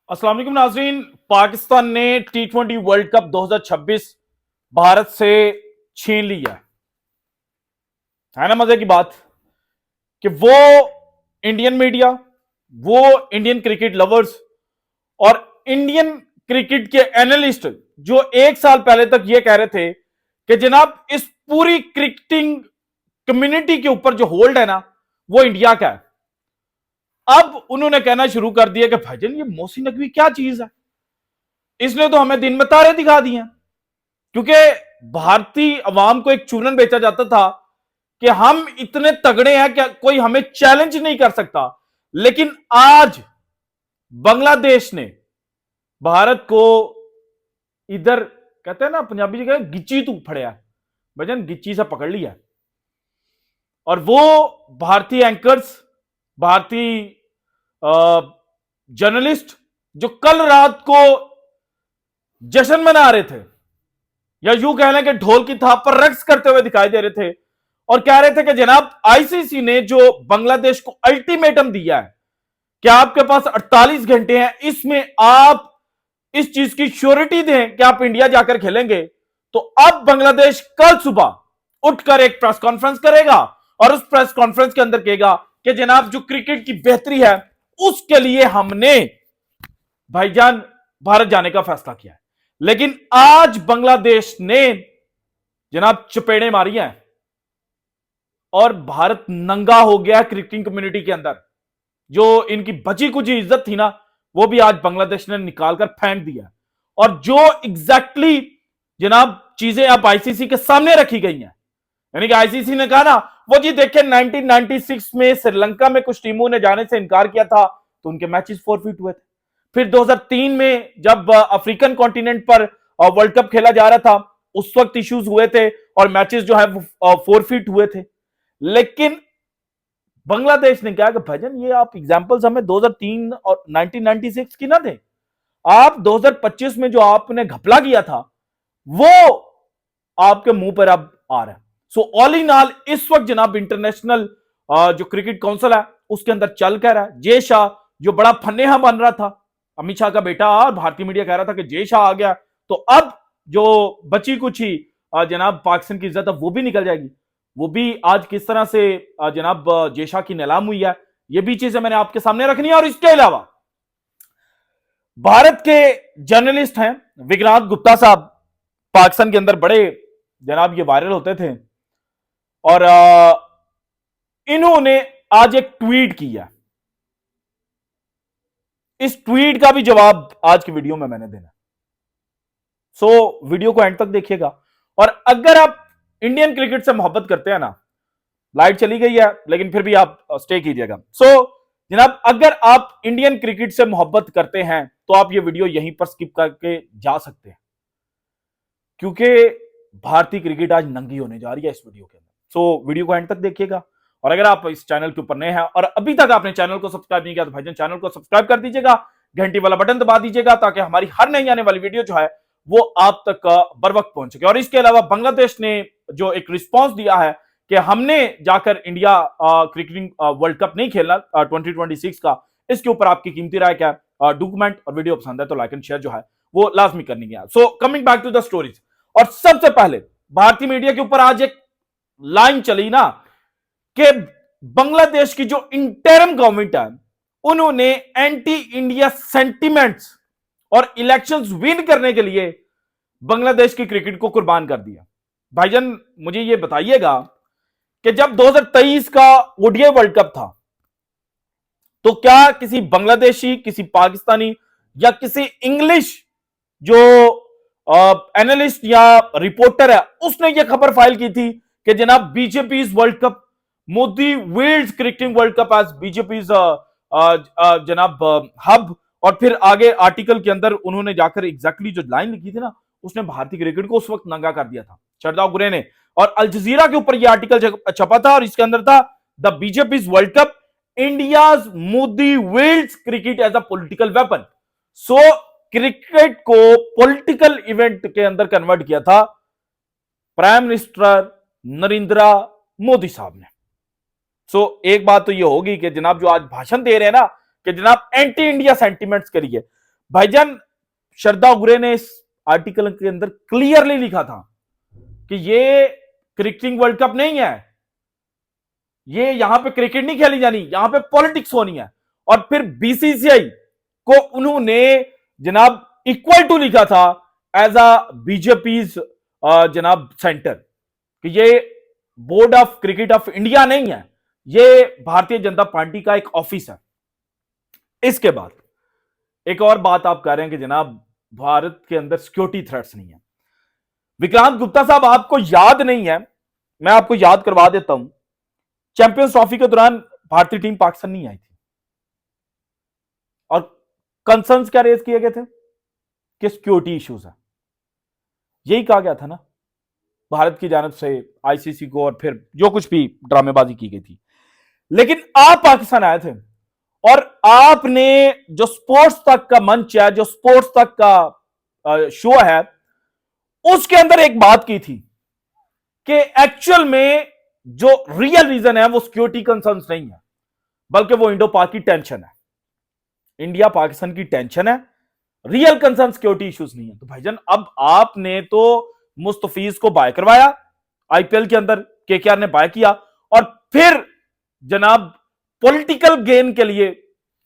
अस्सलाम वालेकुम नाजरीन। पाकिस्तान ने T20 वर्ल्ड कप 2026 भारत से छीन लिया है ना। मजे की बात कि वो इंडियन मीडिया, वो इंडियन क्रिकेट लवर्स और इंडियन क्रिकेट के एनालिस्ट जो एक साल पहले तक ये कह रहे थे कि जनाब इस पूरी क्रिकेटिंग कम्युनिटी के ऊपर जो होल्ड है ना वो इंडिया का है, अब उन्होंने कहना शुरू कर दिया कि भाईजान ये मोहसिन नकवी क्या चीज है। इसने तो हमें दिन में तारे दिखा दिए हैं। क्योंकि भारतीय अवाम को एक चूरन बेचा जाता था कि हम इतने तगड़े हैं कि कोई हमें चैलेंज नहीं कर सकता। लेकिन आज बांग्लादेश ने भारत को इधर कहते हैं ना पंजाबी जगह गिच्ची तू फड़िया, भाईजान गिच्ची से पकड़ लिया। और वो भारतीय एंकर्स, भारतीय जर्नलिस्ट जो कल रात को जश्न मना रहे थे या यूं कह लें कि ढोल की थाप पर रक्स करते हुए दिखाई दे रहे थे और कह रहे थे कि जनाब आईसीसी ने जो बांग्लादेश को अल्टीमेटम दिया है कि आपके पास 48 घंटे हैं, इसमें आप इस चीज की श्योरिटी दें कि आप इंडिया जाकर खेलेंगे। तो अब बांग्लादेश कल सुबह उठकर एक प्रेस कॉन्फ्रेंस करेगा और उस प्रेस कॉन्फ्रेंस के अंदर कहेगा कि जनाब जो क्रिकेट की बेहतरी है उसके लिए हमने भाईजान भारत जाने का फैसला किया है। लेकिन आज बांग्लादेश ने जनाब चपेड़े मारी हैं और भारत नंगा हो गया क्रिकेटिंग कम्युनिटी के अंदर। जो इनकी बची कुछ इज्जत थी ना वो भी आज बांग्लादेश ने निकालकर फेंक दिया। और जो एग्जैक्टली जनाब चीजें अब आईसीसी के सामने रखी गई हैं, यानी कि आईसीसी ने कहा ना वो जी देखिए 1996 में श्रीलंका में कुछ टीमों ने जाने से इनकार किया था तो उनके मैचेस फॉरफिट हुए थे। फिर 2003 में जब अफ्रीकन कॉन्टिनेंट पर वर्ल्ड कप खेला जा रहा था उस वक्त इश्यूज हुए थे और मैचेस जो है फॉरफिट हुए थे। लेकिन बांग्लादेश ने कहा कि भाईजान ये आप एग्जांपल्स हमें 2003 और 1996 की ना दें, आप 2025 में जो आपने घपला किया था वो आपके मुंह पर अब आ रहा है। सो ऑल इन ऑल इस वक्त जनाब इंटरनेशनल जो क्रिकेट काउंसिल है उसके अंदर चल कर रहा है। जय शाह जो बड़ा फन्नेहा बन रहा था, अमित शाह का बेटा, और भारतीय मीडिया कह रहा था कि जय शाह आ गया तो अब जो बची कुछ ही जनाब पाकिस्तान की इज्जत है वो भी निकल जाएगी। वो भी आज किस तरह से जनाब जय शाह की नीलाम हुई है ये भी चीजें मैंने आपके सामने रखनी है। और इसके अलावा भारत के जर्नलिस्ट हैं विक्रांत गुप्ता साहब, पाकिस्तान के अंदर बड़े जनाब ये वायरल होते थे और इन्होंने आज एक ट्वीट किया। इस ट्वीट का भी जवाब आज की वीडियो में मैंने देना, सो वीडियो को एंड तक देखिएगा। और अगर आप इंडियन क्रिकेट से मोहब्बत करते हैं ना, लाइट चली गई है लेकिन फिर भी आप स्टे कीजिएगा। सो जनाब अगर आप इंडियन क्रिकेट से मोहब्बत करते हैं तो आप ये वीडियो यहीं पर स्किप करके जा सकते हैं क्योंकि भारतीय क्रिकेट आज नंगी होने जा रही है इस वीडियो के अंदर। सो वीडियो को एंड तक देखिएगा। और अगर आप इस चैनल के ऊपर नए हैं और अभी तक आपने चैनल को सब्सक्राइब नहीं किया तो भाईजान चैनल को सब्सक्राइब कर दीजिएगा, घंटी वाला बटन दबा दीजिएगा ताकि हमारी हर नई आने वाली वीडियो जो है वो आप तक बर वक्त पहुंच सके। और इसके अलावा बांग्लादेश ने जो एक रिस्पॉन्स दिया है कि हमने जाकर इंडिया क्रिकेटिंग वर्ल्ड कप नहीं खेलना 2026 का, इसके ऊपर आपकी कीमती राय क्या है? डॉक्यूमेंट और वीडियो पसंद है तो लाइक एंड शेयर जो है वो लाजमी करनी है। So coming back to the stories, और सबसे पहले भारतीय मीडिया के ऊपर आज एक लाइन चली ना कि बांग्लादेश की जो इंटरिम गवर्नमेंट है उन्होंने एंटी इंडिया सेंटिमेंट्स और इलेक्शंस विन करने के लिए बांग्लादेश की क्रिकेट को कुर्बान कर दिया। भाईजान मुझे ये बताइएगा कि जब 2023 का ओडीआई वर्ल्ड कप था तो क्या किसी बांग्लादेशी, किसी पाकिस्तानी या किसी इंग्लिश जो एनालिस्ट या रिपोर्टर है उसने ये खबर फाइल की थी कि जनाब BJP world cup, Modi wields cricketing world cup as BJP जनाब हब। और फिर आगे आर्टिकल के अंदर उन्होंने जाकर एग्जैक्टली जो लाइन लिखी थी ना उसने भारतीय क्रिकेट को उस वक्त नंगा कर दिया था, शारदाव गुरे ने। और अल जजीरा के ऊपर यह आर्टिकल छपा था और इसके अंदर था the BJP world cup India's Modi wields cricket as a political weapon. So cricket को पॉलिटिकल इवेंट के अंदर कन्वर्ट किया था प्राइम मिनिस्टर नरेंद्र मोदी साहब ने। सो एक बात तो ये होगी कि जनाब जो आज भाषण दे रहे हैं ना कि जनाब एंटी इंडिया सेंटिमेंट्स के लिए, भाईजान श्रद्धा उगरे ने इस आर्टिकल के अंदर क्लियरली लिखा था कि ये क्रिकेटिंग वर्ल्ड कप नहीं है, ये यहां पे क्रिकेट नहीं खेली जानी, यहां पे पॉलिटिक्स होनी है। और फिर बीसीसीआई को उन्होंने जनाब इक्वल टू लिखा था एज अ बीजेपी जनाब सेंटर, कि ये board of cricket of India नहीं है, ये भारतीय जनता पार्टी का एक ऑफिस है। इसके बाद एक और बात आप कह रहे हैं कि जनाब भारत के अंदर सिक्योरिटी थ्रेट्स नहीं है। विक्रांत गुप्ता साहब, आपको याद नहीं है, मैं आपको याद करवा देता हूं, चैंपियंस ट्रॉफी के दौरान भारतीय टीम पाकिस्तान नहीं आई थी और कंसर्न्स क्या रेज किए गए थे कि सिक्योरिटी इश्यूज है। यही कहा गया था ना भारत की जानब से आईसीसी को, और फिर जो कुछ भी ड्रामेबाजी की गई थी। लेकिन आप पाकिस्तान आए थे और आपने जो स्पोर्ट्स तक का मंच है, जो स्पोर्ट्स तक का शो है, उसके अंदर एक बात की थी कि एक्चुअल में जो रियल रीजन है वो सिक्योरिटी कंसर्न्स नहीं है, बल्कि वो इंडो पाक की टेंशन है, इंडिया पाकिस्तान की टेंशन है। रियल कंसर्न सिक्योरिटी इश्यूज नहीं है। तो भाईजान अब आपने तो मुस्तफीज को बाय करवाया आईपीएल के अंदर, केकेआर ने बाय किया, और फिर जनाब पॉलिटिकल गेन के लिए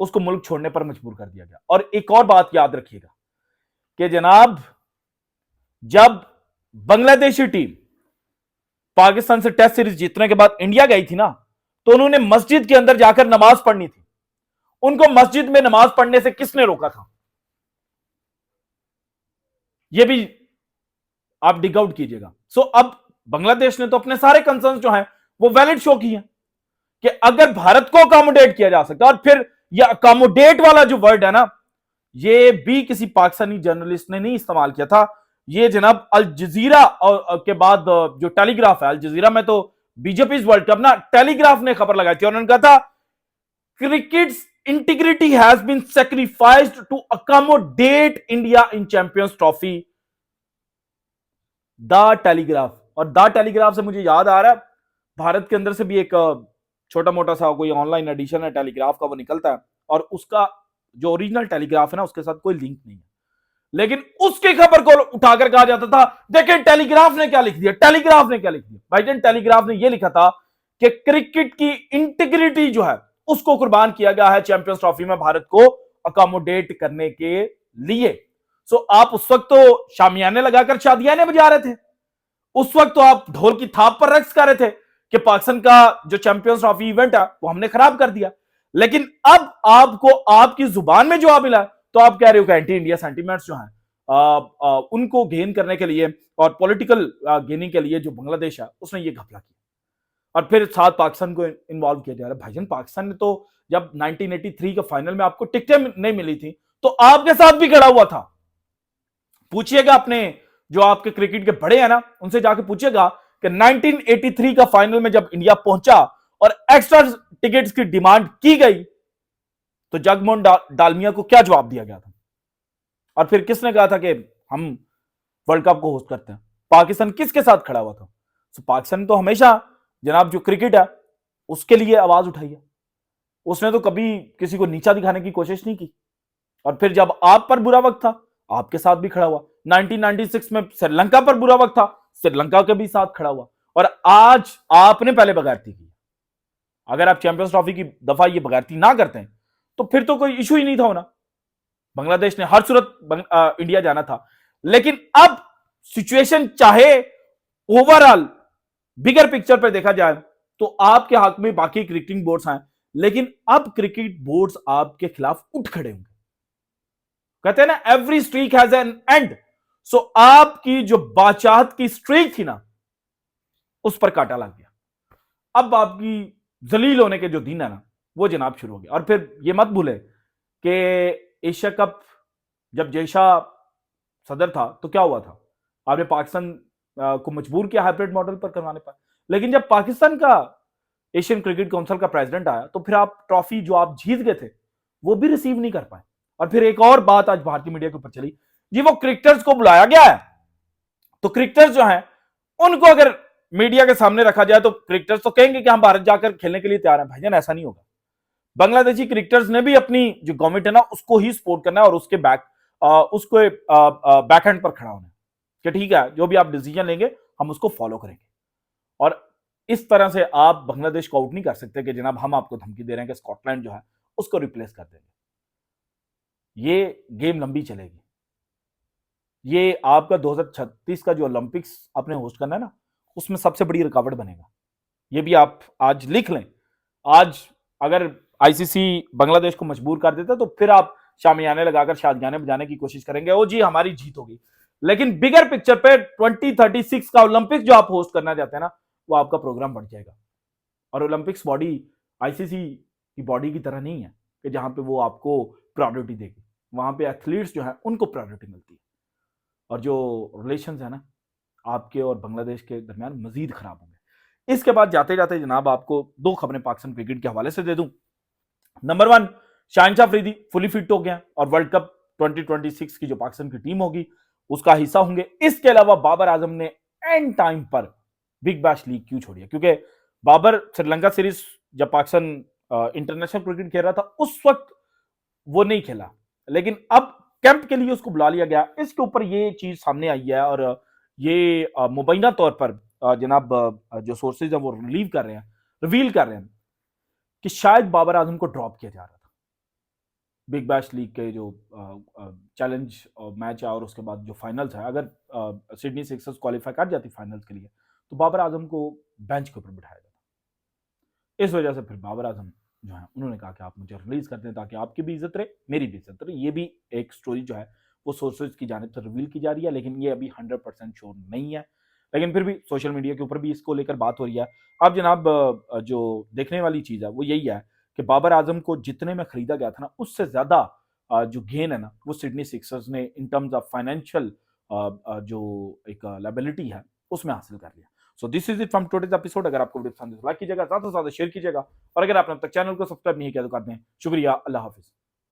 उसको मुल्क छोड़ने पर मजबूर कर दिया गया। और एक और बात याद रखिएगा कि जनाब जब बांग्लादेशी टीम पाकिस्तान से टेस्ट सीरीज जीतने के बाद इंडिया गई थी ना, तो उन्होंने मस्जिद के अंदर जाकर नमाज पढ़नी थी। उनको मस्जिद में नमाज पढ़ने से किसने रोका था? यह भी आप डिग आउट कीजिएगा। सो अब बांग्लादेश ने तो अपने सारे कंसर्न्स जो हैं वो वैलिड शो किए कि अगर भारत को अकोमोडेट किया जा सकता, और फिर यह अकोमोडेट वाला जो वर्ड है ना, ये भी किसी पाकिस्तानी जर्नलिस्ट ने नहीं इस्तेमाल किया था, ये जनाब अल जजीरा के बाद जो टेलीग्राफ है, अल जजीरा में तो बीजेपी वर्ल्ड कप ना, टेलीग्राफ ने खबर लगाई थी और उन्होंने कहा था cricket's integrity has been sacrificed to accommodate India in Champions Trophy, the Telegraph. और द टेलीग्राफ से मुझे याद आ रहा है भारत के अंदर से भी एक छोटा मोटा सा कोई ऑनलाइन एडिशन है टेलीग्राफ का, वो निकलता है, और उसका जो ओरिजिनल टेलीग्राफ है ना उसके साथ कोई लिंक नहीं है, लेकिन उसकी खबर को उठाकर कहा जाता था देखें टेलीग्राफ ने क्या लिख दिया, टेलीग्राफ ने क्या लिख दिया। भाईजान टेलीग्राफ ने यह लिखा था कि क्रिकेट की इंटीग्रिटी जो है उसको कुर्बान किया गया है चैंपियंस ट्रॉफी में भारत को अकोमोडेट करने के लिए। सो आप उस वक्त तो शामियाने लगाकर शादियाने बजा रहे थे, उस वक्त तो आप ढोल की थाप पर रक्स कर रहे थे कि पाकिस्तान का जो चैंपियंस ट्रॉफी इवेंट है वो हमने खराब कर दिया। लेकिन अब आपको आपकी जुबान में जवाब मिला तो आप कह रहे हो कि एंटी इंडिया सेंटीमेंट्स जो हैं उनको गेन करने के लिए और पॉलिटिकल गेनिंग के लिए जो बांग्लादेश है उसने ये घपला किया, और फिर साथ पाकिस्तान को इन्वॉल्व किया जा रहा है। भाईजान पाकिस्तान ने तो जब 1983 के फाइनल में आपको टिकटें नहीं मिली थी तो आपके साथ भी खड़ा हुआ था। पूछिएगा अपने जो आपके क्रिकेट के बड़े हैं ना, उनसे जाके पूछिएगा कि 1983 का फाइनल में जब इंडिया पहुंचा और एक्स्ट्रा टिकट्स की डिमांड की गई तो जगमोहन डालमिया को क्या जवाब दिया गया था, और फिर किसने कहा था कि हम वर्ल्ड कप को होस्ट करते हैं? पाकिस्तान किसके साथ खड़ा हुआ था? तो पाकिस्तान तो हमेशा जनाब जो क्रिकेट है उसके लिए आवाज उठाई है, उसने तो कभी किसी को नीचा दिखाने की कोशिश नहीं की। और फिर जब आप पर बुरा वक्त था आपके साथ भी खड़ा हुआ, 1996 में श्रीलंका पर बुरा वक्त था श्रीलंका के भी साथ खड़ा हुआ, और आज आपने पहले बगैरती की। अगर आप चैंपियंस ट्रॉफी की दफा ये बगैरती ना करते हैं तो फिर तो कोई इशू ही नहीं था होना, बांग्लादेश ने हर सूरत इंडिया जाना था। लेकिन अब सिचुएशन चाहे ओवरऑल बिगर पिक्चर पर देखा जाए तो आपके हक में बाकी क्रिकेटिंग बोर्ड्स हैं, लेकिन अब क्रिकेट बोर्ड्स आपके खिलाफ उठ खड़े होंगे। कहते हैं ना every streak has an end. So आपकी जो बादशाहत की स्ट्रीक थी ना उस पर कांटा लग गया। अब आपकी जलील होने के जो दिन है ना वो जनाब शुरू हो गया। और फिर ये मत भूले कि एशिया कप जब जयशाह सदर था तो क्या हुआ था, आपने पाकिस्तान को मजबूर किया हाइब्रिड मॉडल पर करवाने पर, लेकिन जब पाकिस्तान का एशियन क्रिकेट काउंसिल का प्रेसिडेंट आया तो फिर आप ट्रॉफी जो आप जीत गए थे वो भी रिसीव नहीं कर पाए। और फिर एक और बात आज भारतीय मीडिया के ऊपर चली जी, वो क्रिकेटर्स को बुलाया गया है तो क्रिकेटर्स जो हैं उनको अगर मीडिया के सामने रखा जाए तो क्रिकेटर्स तो कहेंगे कि हम भारत जाकर खेलने के लिए तैयार हैं। भाईजान ऐसा नहीं होगा। बांग्लादेशी क्रिकेटर्स ने भी अपनी जो गवर्नमेंट है ना उसको ही सपोर्ट करना है और उसके उसको बैकहैंड पर खड़ा होना है कि ठीक है जो भी आप डिसीजन लेंगे हम उसको फॉलो करेंगे। और इस तरह से आप बांग्लादेश को आउट नहीं कर सकते कि जनाब हम आपको धमकी दे रहे हैं कि स्कॉटलैंड जो है उसको रिप्लेस कर देंगे। ये गेम लंबी चलेगी। ये आपका 2036 का जो ओलंपिक्स आपने होस्ट करना है ना उसमें सबसे बड़ी रुकावट बनेगा। ये भी आप आज लिख लें। आज अगर आईसीसी बांग्लादेश को मजबूर कर देता तो फिर आप शामियाने लगाकर शादियाने बजाने की कोशिश करेंगे, ओ जी हमारी जीत होगी। लेकिन बिगर पिक्चर पे 2036 का ओलंपिक्स जो आप होस्ट करना चाहते हैं ना वो आपका प्रोग्राम बढ़ जाएगा। और ओलंपिक्स बॉडी आईसीसी की बॉडी की तरह नहीं है कि जहां पे वो आपको प्रायोरिटी देगी। वहां पे एथलीट्स जो है उनको प्रायोरिटी मिलती है और जो रिलेशन है ना आपके और बांग्लादेश के दरमियान मजीद खराब होंगे। इसके बाद जाते जाते जनाब आपको दो खबरें पाकिस्तान क्रिकेट के हवाले से दे दूं। Number 1, Shaheen Shah Afridi fully fit हो गया और वर्ल्ड कप 2026 की जो पाकिस्तान की टीम होगी उसका हिस्सा होंगे। इसके अलावा बाबर आजम ने एंड टाइम पर बिग बैश लीग क्यों छोड़ी है, क्योंकि बाबर श्रीलंका सीरीज जब पाकिस्तान इंटरनेशनल क्रिकेट खेल रहा था उस वक्त वो नहीं खेला, लेकिन अब कैंप के लिए उसको बुला लिया गया। इसके ऊपर ये चीज सामने आई है और ये मुबैना तौर पर जनाब जो सोर्सेज है वो रिवील कर रहे हैं कि शायद बाबर आजम को ड्रॉप किया जा रहा था बिग बैश लीग के जो चैलेंज मैच है और उसके बाद जो फाइनल्स है। अगर सिडनी सिक्सर्स क्वालिफाई कर जाती फाइनल्स के लिए तो बाबर आजम को बेंच के ऊपर बिठाया जाता। इस वजह से फिर बाबर आजम जो है उन्होंने कहा कि आप मुझे रिलीज कर दें ताकि आपकी भी इज्जत रहे मेरी भी इज्जत रहे। ये भी एक स्टोरी जो है वो सोर्सेज की जानिब से रिवील की जा रही है, लेकिन ये अभी 100% श्योर नहीं है। लेकिन फिर भी सोशल मीडिया के ऊपर भी इसको लेकर बात हो रही है। अब जनाब जो देखने वाली चीज है वो यही है कि बाबर आजम को जितने में खरीदा गया था ना उससे ज्यादा जो गेन है ना वो सिडनी सिक्सर्स ने इन टर्म्स ऑफ फाइनेंशियल जो एक लायबिलिटी है उसमें हासिल कर लिया। So this is it from today's episode. अगर आपको वीडियो पसंद है तो लाइक कीजिएगा, ज्यादा से ज्यादा शेयर कीजिएगा और अगर आपने अब तक चैनल को सब्सक्राइब नहीं किया तो कर दें। शुक्रिया, अल्लाह हाफिज।